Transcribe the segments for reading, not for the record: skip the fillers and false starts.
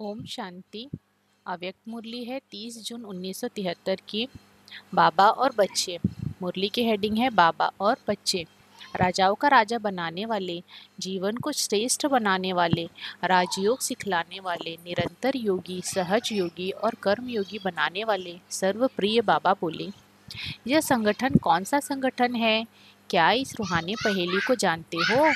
ओम शांति। अव्यक्त मुरली है 30 जून 1973 की। बाबा और बच्चे। मुरली की हेडिंग है बाबा और बच्चे। राजाओं का राजा बनाने वाले, जीवन को श्रेष्ठ बनाने वाले, राजयोग सिखलाने वाले, निरंतर योगी, सहज योगी और कर्म योगी बनाने वाले सर्वप्रिय बाबा बोले, यह संगठन कौन सा संगठन है? क्या इस रूहानी पहेली को जानते हो?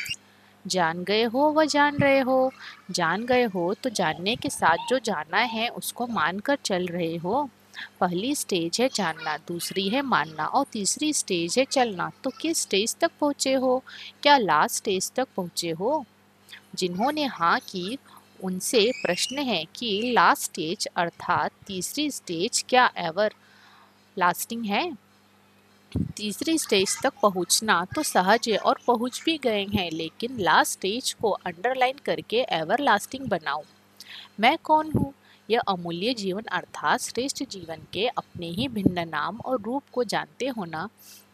जान गए हो व जान रहे हो। जान गए हो तो जानने के साथ जो जाना है उसको मानकर चल रहे हो। पहली स्टेज है जानना, दूसरी है मानना और तीसरी स्टेज है चलना। तो किस स्टेज तक पहुँचे हो? क्या लास्ट स्टेज तक पहुँचे हो? जिन्होंने हाँ की उनसे प्रश्न है कि लास्ट स्टेज अर्थात तीसरी स्टेज क्या एवर लास्टिंग है? तीसरी स्टेज तक पहुंचना तो सहज है और पहुंच भी गए हैं, लेकिन लास्ट स्टेज को अंडरलाइन करके एवर लास्टिंग बनाओ। मैं कौन हूँ? यह अमूल्य जीवन अर्थात श्रेष्ठ जीवन के अपने ही भिन्न नाम और रूप को जानते होना।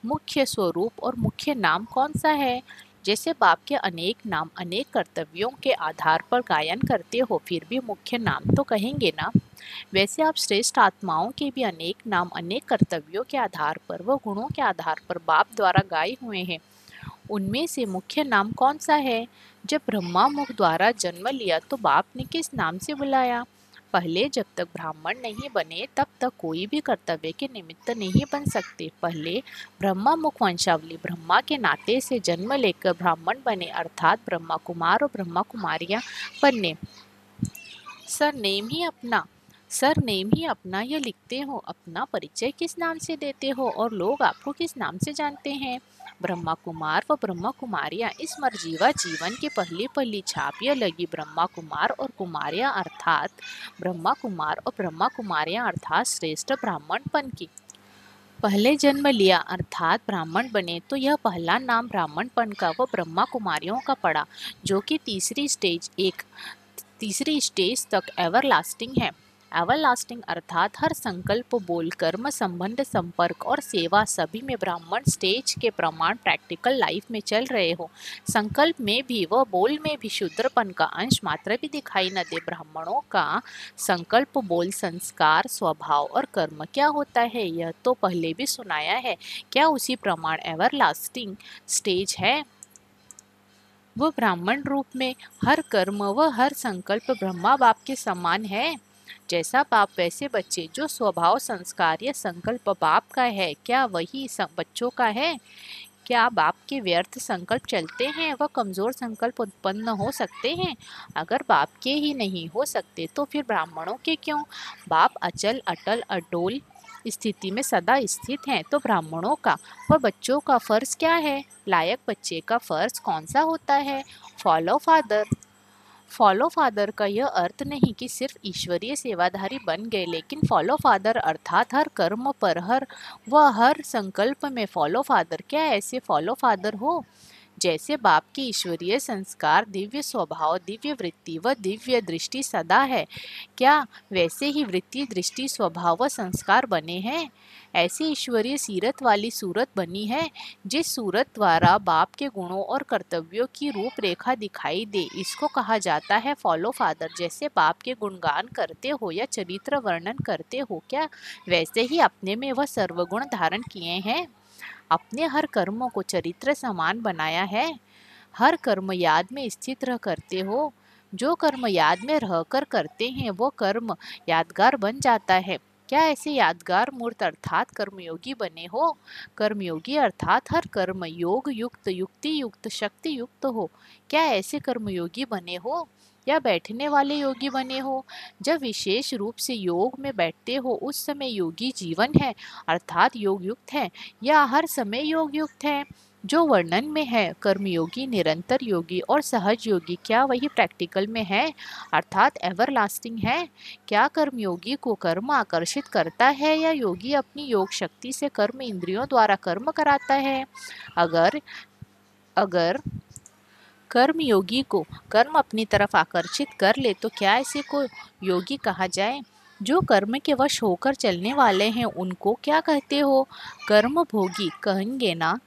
मुख्य स्वरूप और मुख्य नाम कौन सा है? जैसे बाप के अनेक नाम अनेक कर्तव्यों के आधार पर गायन करते हो, फिर भी मुख्य नाम तो कहेंगे ना। वैसे आप श्रेष्ठ आत्माओं के भी अनेक नाम अनेक कर्तव्यों के आधार पर व गुणों के आधार पर बाप द्वारा गाए हुए हैं। उनमें से मुख्य नाम कौन सा है? जब ब्रह्मा मुख द्वारा जन्म लिया तो बाप ने किस नाम से बुलाया? पहले जब तक ब्राह्मण नहीं बने तब तक कोई भी कर्तव्य के निमित्त नहीं बन सकते। पहले ब्रह्मा मुख वंशावली ब्रह्मा के नाते से जन्म लेकर ब्राह्मण बने, अर्थात ब्रह्मा कुमार और ब्रह्मा कुमारियां बने। सर नेम ही अपना यह लिखते हो। अपना परिचय किस नाम से देते हो और लोग आपको किस नाम से जानते हैं? ब्रह्मा कुमार व ब्रह्मा कुमारियां इस मर्जीवा जीवन की पहली पहली छाप यह लगी ब्रह्मा कुमार और कुमारियां अर्थात ब्रह्मा कुमार और ब्रह्मा कुमारियां अर्थात श्रेष्ठ ब्राह्मणपन की। पहले जन्म लिया अर्थात ब्राह्मण बने तो यह पहला नाम ब्राह्मणपन का व ब्रह्मा कुमारियों का पड़ा, जो कि तीसरी स्टेज तक एवरलास्टिंग है। एवरलास्टिंग अर्थात हर संकल्प, बोल, कर्म, संबंध, संपर्क और सेवा सभी में ब्राह्मण स्टेज के प्रमाण प्रैक्टिकल लाइफ में चल रहे हो। संकल्प में भी व बोल में भी शूद्रपन का अंश मात्र भी दिखाई न दे। ब्राह्मणों का संकल्प, बोल, संस्कार, स्वभाव और कर्म क्या होता है यह तो पहले भी सुनाया है। क्या उसी प्रमाण एवरलास्टिंग स्टेज है? वह ब्राह्मण रूप में हर कर्म व हर संकल्प ब्रह्मा बाप के समान है। जैसा बाप वैसे बच्चे, जो स्वभाव, संस्कार या संकल्प बाप का है क्या वही बच्चों का है? क्या बाप के व्यर्थ संकल्प चलते हैं व कमजोर संकल्प उत्पन्न हो सकते हैं? अगर बाप के ही नहीं हो सकते तो फिर ब्राह्मणों के क्यों? बाप अचल, अटल, अडोल स्थिति में सदा स्थित हैं, तो ब्राह्मणों का व बच्चों का फर्ज क्या है? लायक बच्चे का फर्ज कौन सा होता है? Follow father. फॉलो फादर का यह अर्थ नहीं कि सिर्फ ईश्वरीय सेवाधारी बन गए, लेकिन फॉलो फादर अर्थात हर कर्म पर हर संकल्प में फॉलो फादर। क्या ऐसे फॉलो फादर हो? जैसे बाप के ईश्वरीय संस्कार, दिव्य स्वभाव, दिव्य वृत्ति व दिव्य दृष्टि सदा है, क्या वैसे ही वृत्ति, दृष्टि, स्वभाव व संस्कार बने हैं? ऐसी ईश्वरीय सीरत वाली सूरत बनी है, जिस सूरत द्वारा बाप के गुणों और कर्तव्यों की रूपरेखा दिखाई दे, इसको कहा जाता है फॉलो फादर। जैसे बाप के गुणगान करते हो या चरित्र वर्णन करते हो, क्या वैसे ही अपने में वह सर्वगुण धारण किए हैं? अपने हर कर्मों को चरित्र समान बनाया है। हर कर्म याद में स्थित रह करते हो। जो कर्म याद में रहकर करते हैं वो कर्म यादगार बन जाता है। क्या ऐसे यादगार मूर्त अर्थात कर्मयोगी बने हो? कर्मयोगी अर्थात हर कर्म योग युक्त, युक्ति युक्त, शक्ति युक्त हो। क्या ऐसे कर्मयोगी बने हो या बैठने वाले योगी बने हो? जब विशेष रूप से योग में बैठते हो उस समय योगी जीवन है अर्थात योग युक्त है, या हर समय योग युक्त है? जो वर्णन में है कर्मयोगी, निरंतर योगी और सहज योगी, क्या वही प्रैक्टिकल में है अर्थात एवरलास्टिंग है? क्या कर्मयोगी को कर्म आकर्षित करता है या योगी अपनी योग शक्ति से कर्म इंद्रियों द्वारा कर्म कराता है? अगर अगर कर्मयोगी को कर्म अपनी तरफ आकर्षित कर ले तो क्या ऐसे को योगी कहा जाए? जो कर्म के वश होकर चलने वाले हैं उनको क्या कहते हो? कर्म भोगी कहेंगे ना।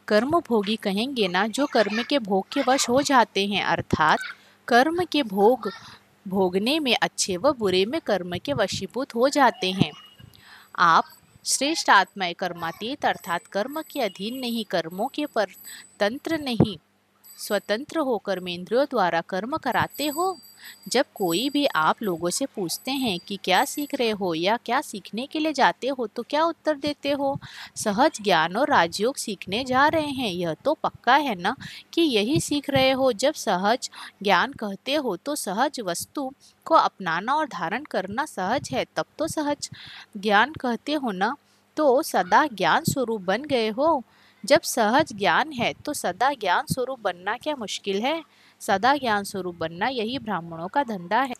कर्म भोगी कहेंगे ना जो कर्म के भोग के वश हो जाते हैं, अर्थात कर्म के भोग भोगने में अच्छे व बुरे में कर्म के वशीभूत हो जाते हैं। आप श्रेष्ठ आत्माएं कर्मातीत अर्थात कर्म के अधीन नहीं, कर्मों के परतंत्र नहीं, स्वतंत्र होकर इंद्रियों द्वारा कर्म कराते हो। जब कोई भी आप लोगों से पूछते हैं कि क्या सीख रहे हो या क्या सीखने के लिए जाते हो, तो क्या उत्तर देते हो? सहज ज्ञान और राजयोग सीखने जा रहे हैं। यह तो पक्का है ना कि यही सीख रहे हो। जब सहज ज्ञान कहते हो तो सहज वस्तु को अपनाना और धारण करना सहज है, तब तो सहज ज्ञान कहते हो ना। तो सदा ज्ञान स्वरूप बन गए हो। जब सहज ज्ञान है तो सदा ज्ञान स्वरूप बनना क्या मुश्किल है? सदा ज्ञान स्वरूप बनना यही ब्राह्मणों का धंधा है।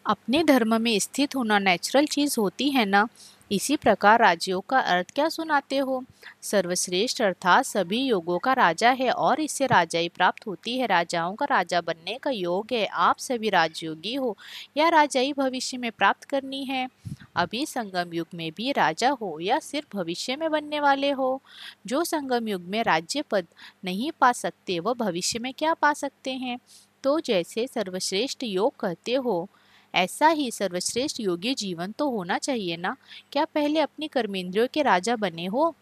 अपने धर्म में स्थित होना नेचुरल चीज होती है ना। इसी प्रकार राजयोग का अर्थ क्या सुनाते हो? सर्वश्रेष्ठ अर्थात सभी योगों का राजा है और इससे राजाई प्राप्त होती है। राजाओं का राजा बनने का योग है। आप सभी राजयोगी हो या राजाई भविष्य में प्राप्त करनी है? अभी संगम युग में भी राजा हो या सिर्फ भविष्य में बनने वाले हो? जो संगम युग में राज्य पद नहीं पा सकते वह भविष्य में क्या पा सकते हैं? तो जैसे सर्वश्रेष्ठ योग कहते हो, ऐसा ही सर्वश्रेष्ठ योगी जीवन तो होना चाहिए ना। क्या पहले अपनी कर्मेंद्रियों के राजा बने हो?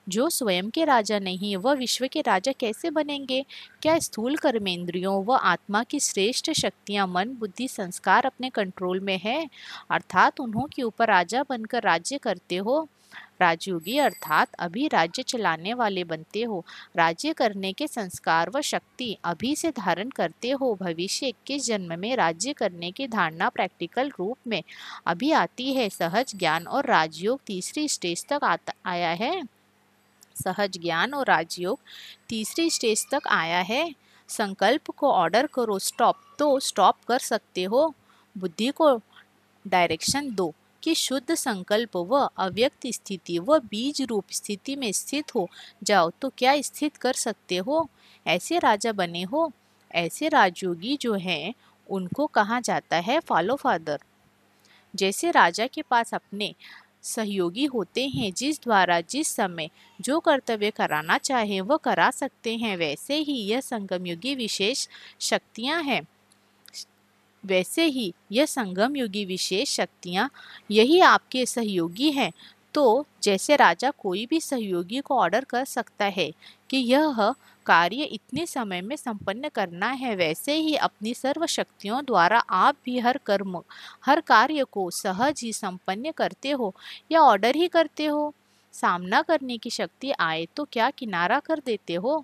जो स्वयं के राजा नहीं वह विश्व के राजा कैसे बनेंगे? क्या स्थूल कर्मेंद्रियों व आत्मा की श्रेष्ठ शक्तियां मन बुद्धि संस्कार अपने कंट्रोल में है, अर्थात उन्हों के ऊपर राजा बनकर राज्य करते हो? राजयोगी अर्थात अभी राज्य चलाने वाले बनते हो। राज्य करने के संस्कार व शक्ति अभी से धारण करते हो। भविष्य 21 जन्म में राज्य करने की धारणा प्रैक्टिकल रूप में अभी आती है। सहज ज्ञान और राजयोग तीसरी स्टेज तक आया है। सहज ज्ञान और राजयोग तीसरी स्टेज तक आया है। संकल्प को ऑर्डर करो स्टॉप, तो स्टॉप कर सकते हो। बुद्धि को डायरेक्शन दो कि शुद्ध संकल्प व अव्यक्त स्थिति व बीज रूप स्थिति में स्थित हो जाओ, तो क्या स्थित कर सकते हो? ऐसे राजा बने हो। ऐसे राजयोगी जो हैं उनको कहा जाता है फॉलो फादर। जैसे राजा के पास अपने सहयोगी होते हैं जिस द्वारा जिस समय जो कर्तव्य कराना चाहे वह करा सकते हैं, वैसे ही यह संगमयुगी विशेष शक्तियां हैं। वैसे ही यह संगम युगी विशेष शक्तियाँ यही आपके सहयोगी हैं। तो जैसे राजा कोई भी सहयोगी को ऑर्डर कर सकता है कि यह कार्य इतने समय में संपन्न करना है, वैसे ही अपनी सर्व शक्तियों द्वारा आप भी हर कर्म हर कार्य को सहज ही संपन्न करते हो या ऑर्डर ही करते हो। सामना करने की शक्ति आए तो क्या किनारा कर देते हो?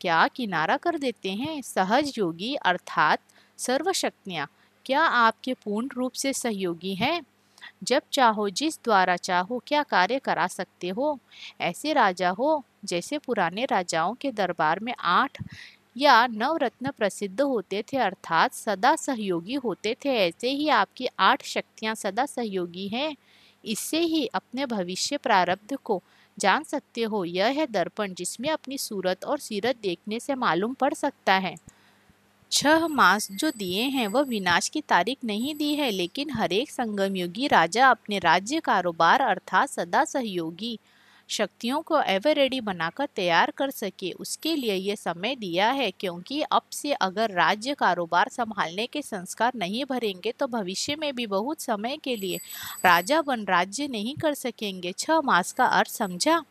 क्या किनारा कर देते हैं? सहज योगी अर्थात सर्व शक्तियाँ क्या आपके पूर्ण रूप से सहयोगी हैं? जब चाहो जिस द्वारा चाहो क्या कार्य करा सकते हो। ऐसे राजा हो जैसे पुराने राजाओं के दरबार में 8 या 9 रत्न प्रसिद्ध होते थे, अर्थात सदा सहयोगी होते थे। ऐसे ही आपकी 8 शक्तियाँ सदा सहयोगी हैं। इससे ही अपने भविष्य प्रारब्ध को जान सकते हो। यह है दर्पण जिसमें अपनी सूरत और सीरत देखने से मालूम पड़ सकता है। 6 मास जो दिए हैं वह विनाश की तारीख नहीं दी है, लेकिन हर एक संगमयुगी राजा अपने राज्य कारोबार अर्थात सदा सहयोगी शक्तियों को एवर रेडी बनाकर तैयार कर सके, उसके लिए ये समय दिया है। क्योंकि अब से अगर राज्य कारोबार संभालने के संस्कार नहीं भरेंगे तो भविष्य में भी बहुत समय के लिए राजा बन राज्य नहीं कर सकेंगे। 6 मास का अर्थ समझा?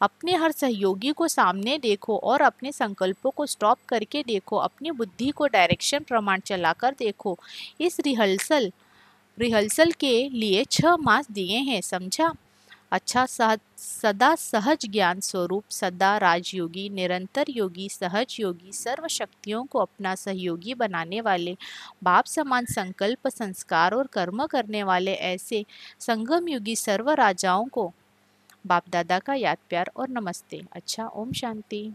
अपने हर सहयोगी को सामने देखो और अपने संकल्पों को स्टॉप करके देखो। अपनी बुद्धि को डायरेक्शन प्रमाण चलाकर देखो। इस रिहर्सल के लिए 6 मास दिए हैं, समझा? अच्छा, सदा सहज ज्ञान स्वरूप सदा राजयोगी निरंतर योगी सहज योगी सर्व शक्तियों को अपना सहयोगी बनाने वाले बाप समान संकल्प संस्कार और कर्म करने वाले ऐसे संगम युगी सर्व राजाओं को बाप दादा का याद प्यार और नमस्ते। अच्छा, ओम शांति।